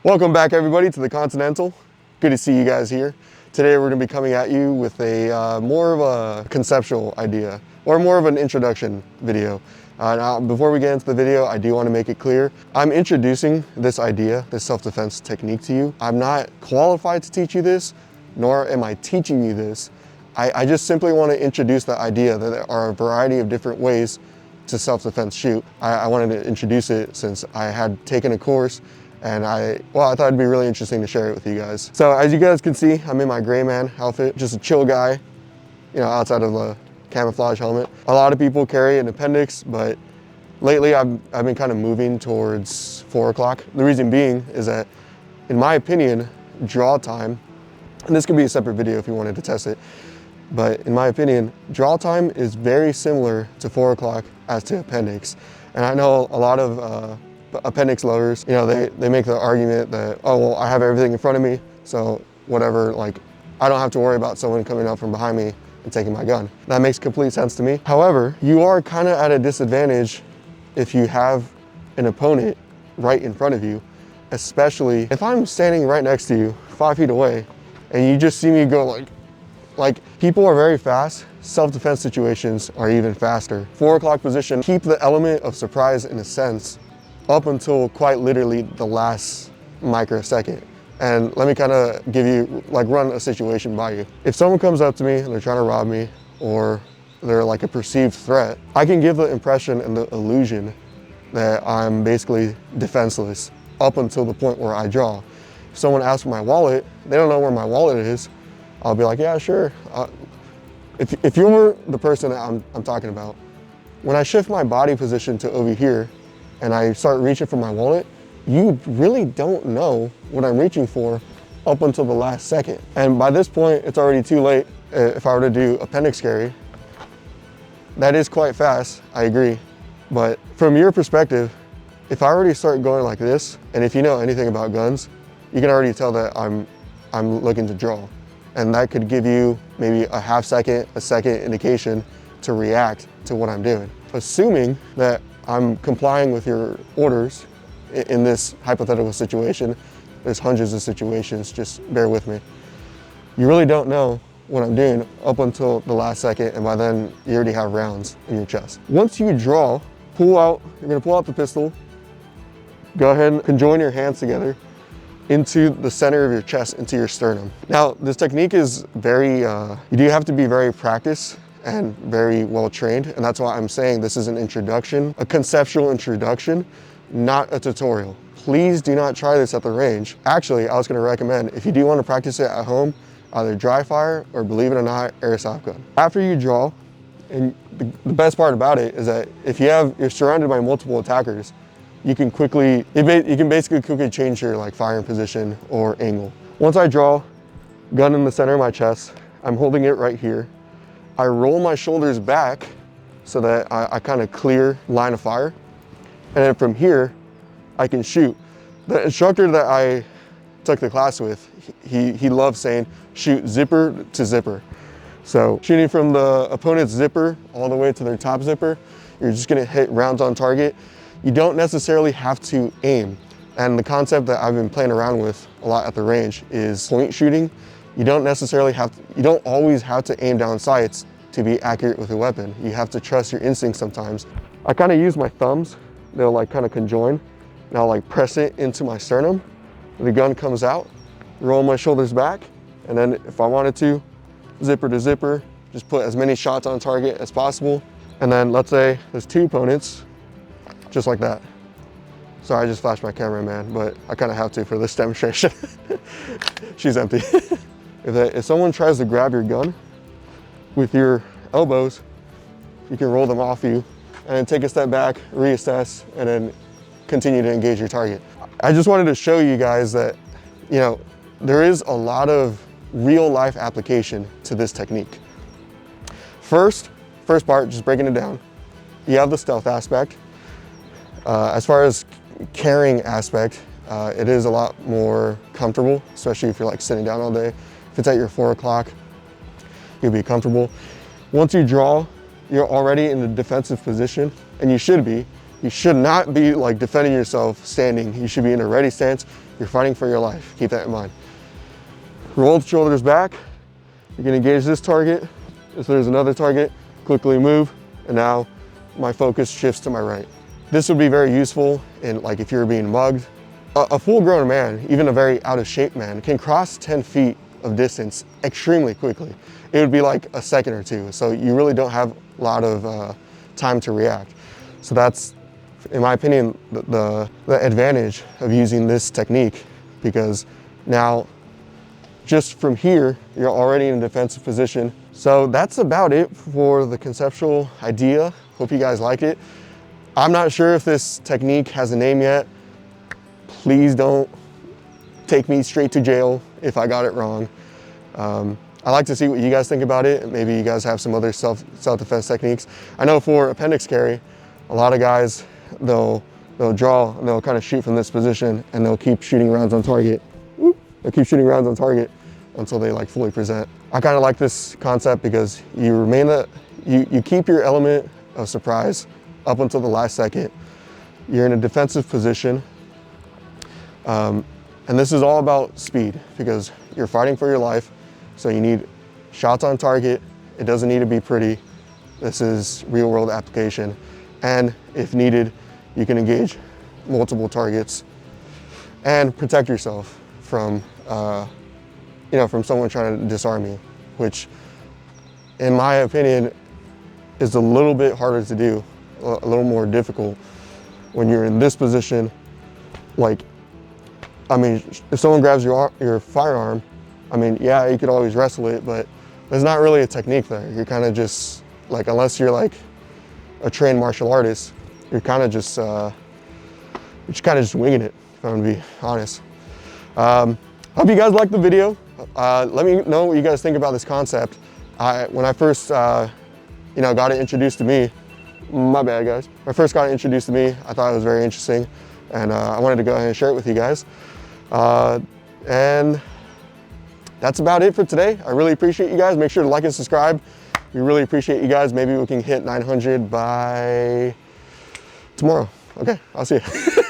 Welcome back everybody to the Continental. Good to see you guys here. Today we're going to be coming at you with a more of a conceptual idea or more of an introduction video. Now before we get into the video, I do want to make it clear, I'm introducing this idea, this self-defense technique to you. I'm not qualified to teach you this, nor am I teaching you this. I just simply want to introduce the idea that there are a variety of different ways to self-defense shoot. I wanted to introduce it since I had taken a course and I thought it'd be really interesting to share it with you guys. So as you guys can see, I'm in my gray man outfit, just a chill guy, you know, outside of the camouflage helmet. A lot of people carry an appendix, but lately I've been kind of moving towards 4 o'clock. The reason being is that, in my opinion, draw time, and this could be a separate video if you wanted to test it, but in my opinion, draw time is very similar to 4 o'clock as to appendix. And I know a lot of appendix loaders, you know, they make the argument that, oh, well, I have everything in front of me, so whatever, like, I don't have to worry about someone coming up from behind me and taking my gun. That makes complete sense to me. However, you are kind of at a disadvantage if you have an opponent right in front of you, especially if I'm standing right next to you, 5 feet away, and you just see me go like people are very fast. Self-defense situations are even faster. 4 o'clock position, keep the element of surprise in a sense up until quite literally the last microsecond. And let me kind of give you, like, run a situation by you. If someone comes up to me and they're trying to rob me, or they're like a perceived threat, I can give the impression and the illusion that I'm basically defenseless up until the point where I draw. If someone asks for my wallet, they don't know where my wallet is, I'll be like, yeah, sure. If you're the person that I'm talking about, when I shift my body position to over here and I start reaching for my wallet, you really don't know what I'm reaching for up until the last second. And by this point, it's already too late. If I were to do appendix carry, that is quite fast, I agree. But from your perspective, if I already start going like this, and if you know anything about guns, you can already tell that I'm looking to draw. And that could give you maybe a half second, a second indication to react to what I'm doing. Assuming that I'm complying with your orders in this hypothetical situation, there's hundreds of situations, just bear with me. You really don't know what I'm doing up until the last second, and by then you already have rounds in your chest. Once you draw, you're gonna pull out the pistol, go ahead and conjoin your hands together into the center of your chest, into your sternum. Now, this technique is very, you do have to be very practiced and very well trained, and that's why I'm saying this is an introduction, a conceptual introduction, not a tutorial. Please do not try this at the range. Actually, I was gonna recommend, if you do wanna practice it at home, either dry fire or, believe it or not, airsoft gun. After you draw, and the best part about it is that if you're surrounded by multiple attackers, you can basically quickly change your firing position or angle. Once I draw, gun in the center of my chest, I'm holding it right here. I roll my shoulders back so that I kind of clear line of fire. And then from here, I can shoot. The instructor that I took the class with, he loves saying, shoot zipper to zipper. So shooting from the opponent's zipper all the way to their top zipper, you're just gonna hit rounds on target. You don't necessarily have to aim. And the concept that I've been playing around with a lot at the range is point shooting. You don't always have to aim down sights to be accurate with a weapon. You have to trust your instincts sometimes. I kind of use my thumbs. They'll kind of conjoin, and I'll press it into my sternum. The gun comes out, roll my shoulders back, and then if I wanted to, zipper to zipper, just put as many shots on target as possible. And then let's say there's 2 opponents, just like that. Sorry, I just flashed my camera, man, but I kind of have to for this demonstration. She's empty. If someone tries to grab your gun with your elbows, you can roll them off you and then take a step back, reassess, and then continue to engage your target. I just wanted to show you guys that, you know, there is a lot of real life application to this technique. First part, just breaking it down. You have the stealth aspect. As far as carrying aspect, it is a lot more comfortable, especially if you're sitting down all day. If it's at your 4 o'clock, you'll be comfortable. Once you draw, you're already in a defensive position, and you should be. You should not be like defending yourself standing. You should be in a ready stance. You're fighting for your life. Keep that in mind. Roll the shoulders back. You're gonna engage this target. If there's another target, quickly move. And now my focus shifts to my right. This would be very useful in like if you're being mugged. A full-grown man, even a very out-of-shape man, can cross 10 feet of distance extremely quickly. It would be like a second or two. So you really don't have a lot of time to react. So that's, in my opinion, the advantage of using this technique, because now just from here, you're already in a defensive position. So that's about it for the conceptual idea. Hope you guys like it. I'm not sure if this technique has a name yet. Please don't take me straight to jail if I got it wrong. I like to see what you guys think about it. Maybe you guys have some other self-defense techniques. I know for appendix carry, a lot of guys, they'll draw and they'll kind of shoot from this position and they'll keep shooting rounds on target. They'll keep shooting rounds on target until they like fully present. I kind of like this concept because you keep your element of surprise up until the last second. You're in a defensive position. And this is all about speed because you're fighting for your life. So you need shots on target. It doesn't need to be pretty. This is real world application. And if needed, you can engage multiple targets and protect yourself from, from someone trying to disarm you, which in my opinion is a little bit harder to do, a little more difficult when you're in this position. Like, I mean, if someone grabs your firearm, I mean, yeah, you could always wrestle it, but there's not really a technique there. You're kind of just like, unless you're like a trained martial artist, you're kind of just winging it, if I'm gonna be honest. Hope you guys liked the video. Let me know what you guys think about this concept. When I first, got it introduced to me, my bad guys. When I first got it introduced to me, I thought it was very interesting, and I wanted to go ahead and share it with you guys. And that's about it for today. I really appreciate you guys. Make sure to like and subscribe. We really appreciate you guys. Maybe we can hit 900 by tomorrow. Okay, I'll see you.